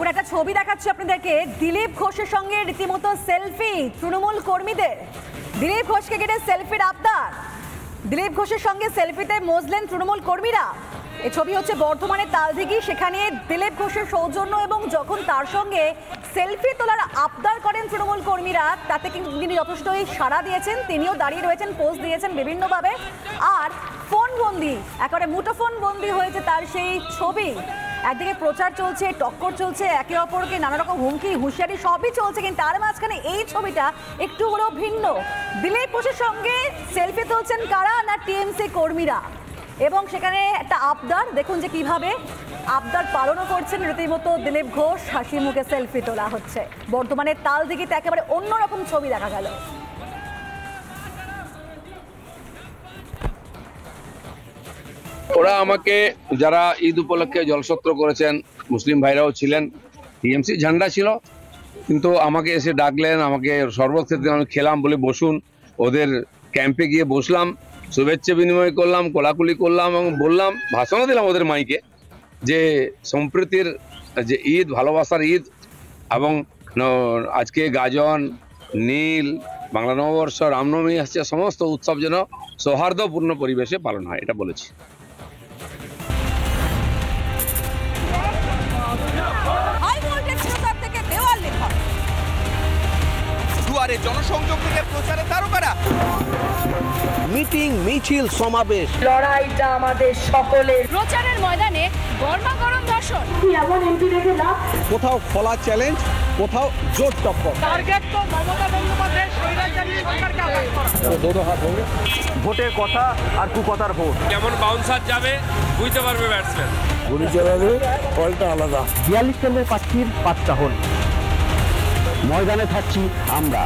দেখুন একটা ছবি দেখাচ্ছি আপনাদেরকে, দিলীপ ঘোষের সঙ্গে রীতিমতো সেলফি তৃণমূল কর্মীদের। দিলীপ ঘোষকে ঘিরে সেলফির আবদার, দিলীপ ঘোষের সঙ্গে সেলফিতে মজলেন তৃণমূল কর্মীরা। এই ছবি হচ্ছে বর্ধমানের তালদিঘি, সেখানে দিলীপ ঘোষের সৌজন্য এবং যখন তার সঙ্গে সেলফি তোলার আবদার করেন তৃণমূল কর্মীরা, তাতে কিন্তু তিনি যথেষ্টই সাড়া দিয়েছেন। তিনিও দাঁড়িয়ে রয়েছেন, পোজ দিয়েছেন বিভিন্নভাবে। আর ফোন বন্দি, একেবারে মুঠোফোন বন্দি হয়েছে তার সেই ছবি। একদিকে প্রচার চলছে, টক্কর চলছে, একে অপরকে নানা রকম হুমকি হুঁশিয়ারি সবই চলছে, কিন্তু তার মাঝখানে এই ছবিটা একটু হলেও ভিন্ন। দিলীপ ঘোষের সঙ্গে সেলফি তুলছেন কারা না টিএমসি কর্মীরা, এবং সেখানে একটা আবদার দেখুন যে কিভাবে আবদার পালনও করছেন রীতিমতো দিলীপ ঘোষ। হাসি মুখে সেলফি তোলা হচ্ছে। বর্তমানে তালদিঘিতে একেবারে অন্যরকম ছবি দেখা গেল। ওরা আমাকে যারা ঈদ উপলক্ষে জলসত্র করেছেন, মুসলিম ভাইরাও ছিলেন, টিএমসি ঝান্ডা ছিল, কিন্তু আমাকে এসে ডাকলেন, আমাকে শরবত খেতে আমি খেলাম, বলে বসুন। ওদের ক্যাম্পে গিয়ে বসলাম, শুভেচ্ছা বিনিময় করলাম, কোলাকুলি করলাম এবং বললাম, ভাষণও দিলাম ওদের মাইকে, যে সম্প্রীতির যে ঈদ, ভালোবাসার ঈদ, এবং আজকে গাজন, নীল, বাংলা নববর্ষ, রামনবমী আসছে, সমস্ত উৎসব যেন সৌহার্দ্যপূর্ণ পরিবেশে পালন হয়, এটা বলেছি। দুয়ারে জনসংযোগ থেকে প্রচারে তারকারা, মিটিং, মিছিল, সমাবেশ, লড়াইটা আমাদের সকলের। প্রচারের ময়দানে গরমাগরম দর্শন। এমন এমপি রেখে লাভ, কোথাও খোলা চ্যালেঞ্জ, কোথাও জোর টক্কর। টার্গেট তো মমতা বন্দ্যোপাধ্যায়ের স্বৈরাচারী সরকারকে আঘাত করা। ভোটের কথা আর কুকথার ভোট। কেমন বাউন্সার যাবে বুঝতে পারবে ব্যাটসম্যান। গুলি চালাবে, ফলটা আলাদা। 42 কেন্দ্রের প্রার্থীর 5টা হল। ময়দানে থাকছি আমরা।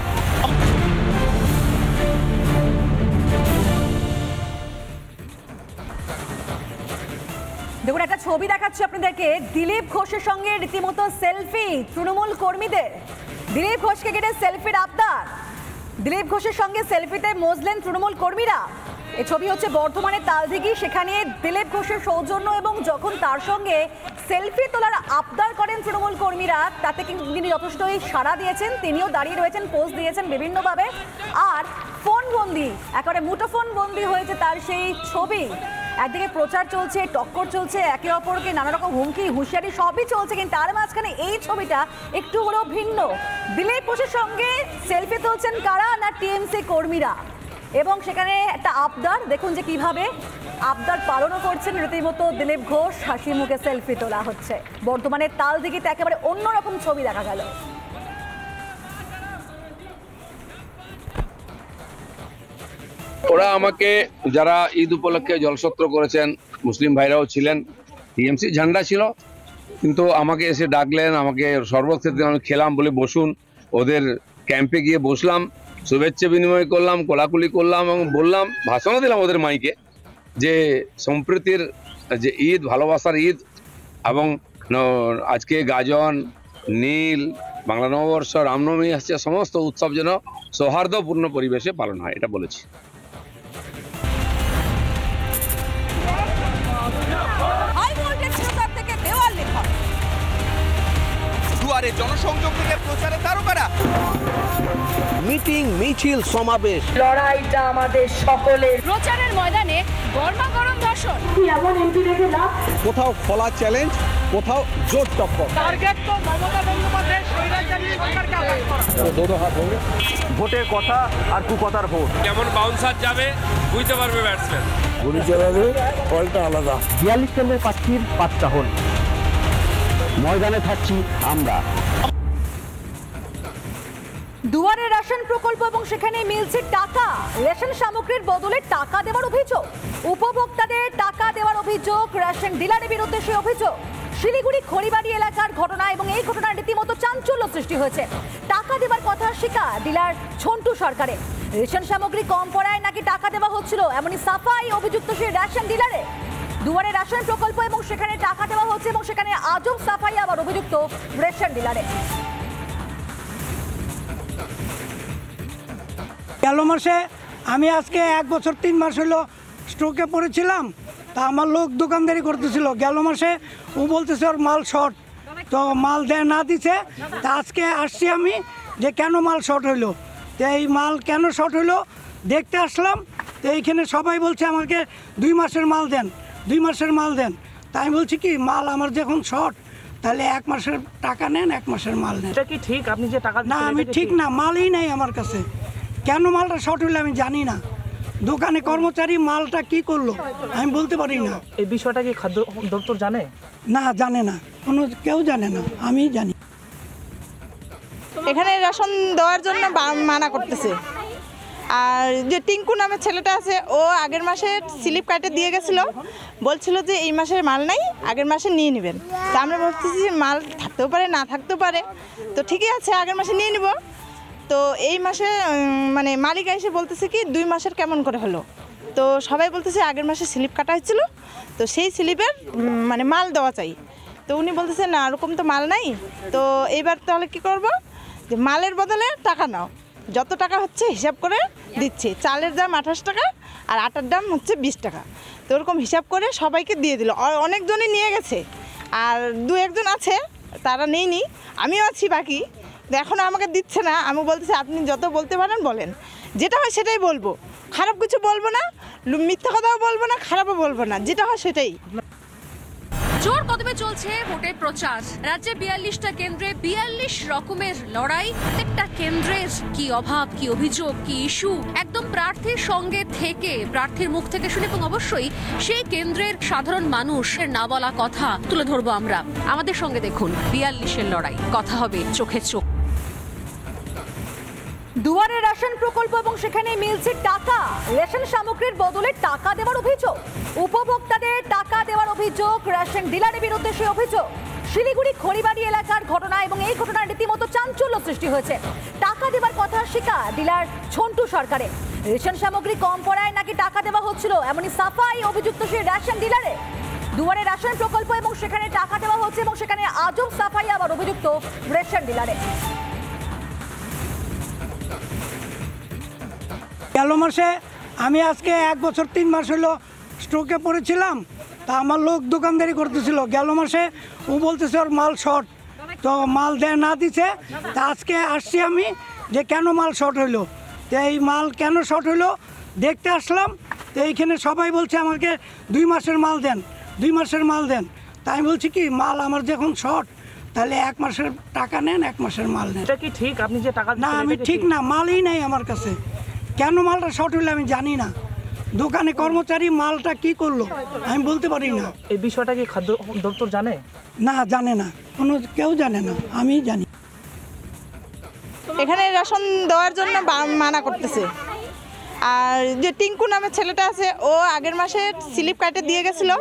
দেখুন একটা ছবি দেখাচ্ছি আপনাদেরকে, দিলীপ ঘোষের সঙ্গে রীতিমতো সেলফি তৃণমূল কর্মীদের। দিলীপ ঘোষকে ঘিরে সেলফির আবদার, দিলীপ ঘোষের সঙ্গে সেলফিতে মজলেন তৃণমূল কর্মীরা। এই ছবি হচ্ছে বর্ধমানের তালদিঘি, সেখানে দিলীপ ঘোষের সৌজন্য এবং যখন তার সঙ্গে সেলফি তোলার আবদার করেন তৃণমূল কর্মীরা, তাতে কিন্তু তিনি যথেষ্টই সাড়া দিয়েছেন। তিনিও দাঁড়িয়ে রয়েছেন, পোজ দিয়েছেন বিভিন্নভাবে। আর ফোন বন্দি, একেবারে মুঠোফোন বন্দি হয়েছে তার সেই ছবি। একদিকে প্রচার চলছে, টক্কর চলছে, একে অপরকে নানা রকম হুমকি হুঁশিয়ারি সবই চলছে, কিন্তু তার মাঝখানে এই ছবিটা একটু হলেও ভিন্ন। দিলীপ ঘোষের সঙ্গে সেলফি তুলছেন কারা না টিএমসি কর্মীরা, এবং সেখানে একটা আবদার দেখুন যে কিভাবে আবদার পালনও করছেন রীতিমতো দিলীপ ঘোষ। হাসি মুখে সেলফি তোলা হচ্ছে। বর্তমানে তালদিঘিতে একেবারে অন্যরকম ছবি দেখা গেল। ওরা আমাকে যারা ঈদ উপলক্ষে জলসত্র করেছেন, মুসলিম ভাইরাও ছিলেন, টিএমসি ঝান্ডা ছিল, কিন্তু আমাকে এসে ডাকলেন, আমাকে শরবত খেতে আমি খেলাম, বলে বসুন। ওদের ক্যাম্পে গিয়ে বসলাম, শুভেচ্ছা বিনিময় করলাম, কোলাকুলি করলাম এবং বললাম, ভাষণও দিলাম ওদের মাইকে, যে সম্প্রীতির যে ঈদ, ভালোবাসার ঈদ, এবং আজকে গাজন, নীল, বাংলা নববর্ষ, রামনবমী আসছে, সমস্ত উৎসব যেন সৌহার্দ্যপূর্ণ পরিবেশে পালন হয়, এটা বলেছি। দুয়ারে জনসংযোগ থেকে প্রচারে তারকারা, মিটিং, মিছিল, সমাবেশ, লড়াইটা আমাদের সকলের। প্রচারের ময়দানে গরমাগরম দর্শন। এমন এমপি রেখে লাভ, কোথাও খোলা চ্যালেঞ্জ, কোথাও জোর টক্কর। টার্গেট তো মমতা বন্দ্যোপাধ্যায়ের স্বৈরাচারী সরকারকে আঘাত করা। ভোটের কথা আর কুকথার ভোট। কেমন বাউন্সার যাবে বুঝতে পারবে ব্যাটসম্যান। গুলি চালাবে, ফলটা আলাদা। 42 কেন্দ্রের প্রার্থীর 5টা হল। ময়দানে থাকছি আমরা। দুয়ারে রেশন প্রকল্প এবং সেখানে মিলছে টাকা, রেশন সামগ্রীর বদলে টাকা দেওয়ার অভিযোগ, উপভোক্তাদের টাকা দেওয়ার অভিযোগ, রেশন ডিলারের বিরুদ্ধে সেই অভিযোগ। শিলিগুড়ি খড়িবাড়ি এলাকার ঘটনা, এবং এই ঘটনার রীতিমতো চাঞ্চল্য সৃষ্টি হয়েছে। টাকা দেওয়ার কথা স্বীকার ডিলার ঝন্টু সরকারের। রেশন সামগ্রী কম পড়ায় নাকি টাকা দেওয়া হচ্ছিল, এমনই সাফাই অভিযুক্ত সেই রেশন ডিলারে। দুয়ারে রেশন প্রকল্প এবং সেখানে টাকা দেওয়া হচ্ছে, এবং সেখানে আজব সাফাই আবার অভিযুক্ত রেশন ডিলারে। গেল মাসে আমি আজকে 1 বছর 3 মাস হলো স্ট্রোকে পড়েছিলাম, তা আমার লোক দোকানদারি করতেছিল। গেল মাসে ও বলতেছে ওর মাল শর্ট, তো মাল দেয় না দিছে। তা আজকে আসছি আমি যে কেন মাল শর্ট হইলো, তো এই মাল কেন শর্ট হইলো দেখতে আসলাম। তো এইখানে সবাই বলছে আমাকে 2 মাসের মাল দেন, 2 মাসের মাল দেন। তাই আমি বলছি কি মাল আমার যখন শর্ট তাহলে 1 মাসের টাকা নেন, 1 মাসের মাল নেন। এটা কি ঠিক? আপনি যে টাকা না, আমি ঠিক না, মালই নেই আমার কাছে। কেন মালটা শর্ট হইলো আমি জানি না। দোকানে কর্মচারী মালটা কি করলো আমি বলতে পারি না। এই বিষয়টা কি খাদ্য দপ্তর জানে? না, জানে না, কেউ জানে না, আমি জানি। এখানে রেশন দেওয়ার জন্য মানা করতেছে। আর যে টিঙ্কু নামের ছেলেটা আছে, ও আগের মাসে স্লিপ কাটে দিয়ে গেছিলো, বলছিল যে এই মাসের মাল নাই, আগের মাসে নিয়ে নেবেন। তা আমরা ভাবতেছি যে মাল থাকতেও পারে না থাকতেও পারে, তো ঠিকই আছে আগের মাসে নিয়ে নিব। তো এই মাসে মানে মালিক এসে বলতেছে কি 2 মাসের কেমন করে হলো। তো সবাই বলতেছে আগের মাসে স্লিপ কাটা হয়েছিল, তো সেই স্লিপের মানে মাল দেওয়া চাই। তো উনি বলতেছে না, ওরকম তো মাল নাই। তো এইবার তাহলে কি করব, যে মালের বদলে টাকা নাও, যত টাকা হচ্ছে হিসাব করে দিচ্ছে। চালের দাম 28 টাকা আর আটার দাম হচ্ছে 20 টাকা। তো ওরকম হিসাব করে সবাইকে দিয়ে দিল। অনেকজনই নিয়ে গেছে, আর 2-1 জন আছে তারা নেইনি, আমিও আছি বাকি। এখনও আমাকে দিচ্ছে না। আমি বলতেছি আপনি যত বলতে পারেন বলেন, যেটা হয় সেটাই বলবো, খারাপ কিছু বলবো না, মিথ্যা কথাও বলবো না, খারাপও বলবো না, যেটা হয় সেটাই। জোর কদমে চলছে ভোটের প্রচার। রাজ্যে 42টা কেন্দ্রে 42 রকমের লড়াই। প্রত্যেকটা কেন্দ্রের কি অভাব, কি অভিযোগ, কি ইস্যু, একদম প্রার্থীর সঙ্গে থেকে প্রার্থীর মুখ থেকে শুনে, এবং অবশ্যই সেই কেন্দ্রের সাধারণ মানুষের না বলা কথা তুলে ধরবো আমরা। আমাদের সঙ্গে দেখুন 42-এর লড়াই, কথা হবে চোখে চোখ। দুয়ারে রেশন প্রকল্প এবং সেখানে মিলছে টাকা, রেশন সামগ্রীর বদলে টাকা দেওয়ার অভিযোগ, উপভোক্তাদের টাকা দেওয়ার অভিযোগ, রেশন ডিলারের বিরুদ্ধে সেই অভিযোগ। শিলিগুড়ি খড়িবাড়ি এলাকার ঘটনা, এবং এই ঘটনার রীতিমতো চাঞ্চল্য সৃষ্টি হয়েছে। টাকা দেওয়ার কথা স্বীকার ডিলার ঝন্টু সরকারের। রেশন সামগ্রী কম পড়ায় নাকি টাকা দেওয়া হচ্ছিল, এমনই সাফাই অভিযুক্ত সেই রেশন ডিলারে। দুয়ারে রেশন প্রকল্প এবং সেখানে টাকা দেওয়া হচ্ছে, এবং সেখানে আজব সাফাই আবার অভিযুক্ত রেশন ডিলারে। গেল মাসে আমি আজকে 1 বছর 3 মাস হলো স্ট্রোকে পড়েছিলাম। তা আমার লোক দোকানদারি করতেছিল, গেল মাসে ও বলতেছে ওর মাল শর্ট, তো মাল দেয় না দিছে। তা আজকে আসছি আমি যে কেন মাল শর্ট হইলো, তো এই মাল কেন শর্ট হইলো দেখতে আসলাম। তো এইখানে সবাই বলছে আমাকে 2 মাসের মাল দেন, 2 মাসের মাল দেন। তাই আমি বলছি কি মাল আমার যখন শর্ট তাহলে 1 মাসের টাকা নেন, 1 মাসের মাল নেন। এটা কি ঠিক? আপনি যে টাকা না, আমি ঠিক না, মালই নাই আমার কাছে। কেন মালটা শর্ট হইলে আমি জানি না। দোকানে কর্মচারী মালটা কি করলো আমি বলতে পারি না। এই বিষয়টা কি খাদ্য দপ্তর জানে? না, জানে না, কেউ জানে না, আমি জানি। এখানে রেশন দেওয়ার জন্য মানা করতেছে। আর যে টিঙ্কু নামের ছেলেটা আছে, ও আগের মাসে স্লিপ কাটে দিয়ে গেছিলো,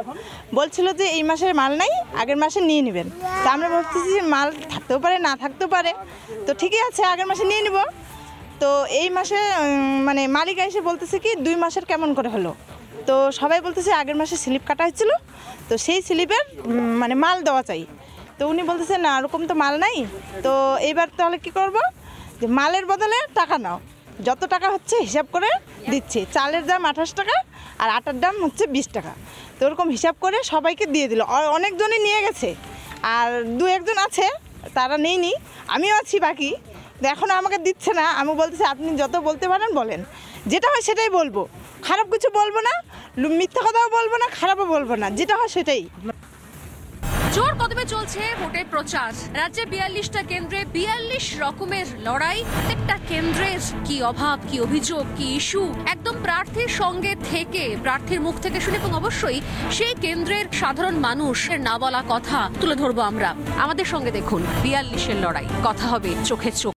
বলছিল যে এই মাসের মাল নাই, আগের মাসে নিয়ে নেবেন। তা আমরা ভাবতেছি যে মাল থাকতেও পারে না থাকতেও পারে, তো ঠিকই আছে আগের মাসে নিয়ে নিব। তো এই মাসে মানে মালিক এসে বলতেছে কি 2 মাসের কেমন করে হলো। তো সবাই বলতেছে আগের মাসে স্লিপ কাটা হয়েছিল, তো সেই স্লিপের মানে মাল দেওয়া চাই। তো উনি বলতেছে না, ওরকম তো মাল নাই। তো এইবার তাহলে কি করব, যে মালের বদলে টাকা নাও, যত টাকা হচ্ছে হিসাব করে দিচ্ছে। চালের দাম 28 টাকা আর আটার দাম হচ্ছে 20 টাকা। তো ওরকম হিসাব করে সবাইকে দিয়ে দিল। অনেকজনই নিয়ে গেছে, আর 2-1 জন আছে তারা নেইনি, আমিও আছি বাকি। এখনও আমাকে দিচ্ছে না। আমি বলতেছি আপনি যত বলতে পারেন বলেন, যেটা হয় সেটাই বলবো, খারাপ কিছু বলবো না, মিথ্যা কথাও বলবো না, খারাপও বলবো না, যেটা হয় সেটাই। জোর কদমে চলছে ভোটের প্রচার। রাজ্যে 42টা কেন্দ্রে 42 রকমের লড়াই। প্রত্যেকটা কেন্দ্রের কি অভাব, কি অভিযোগ, কি ইস্যু, একদম প্রার্থীর সঙ্গে থেকে প্রার্থীর মুখ থেকে শুনে, এবং অবশ্যই সেই কেন্দ্রের সাধারণ মানুষের না বলা কথা তুলে ধরবো আমরা। আমাদের সঙ্গে দেখুন 42-এর লড়াই, কথা হবে চোখে চোখ।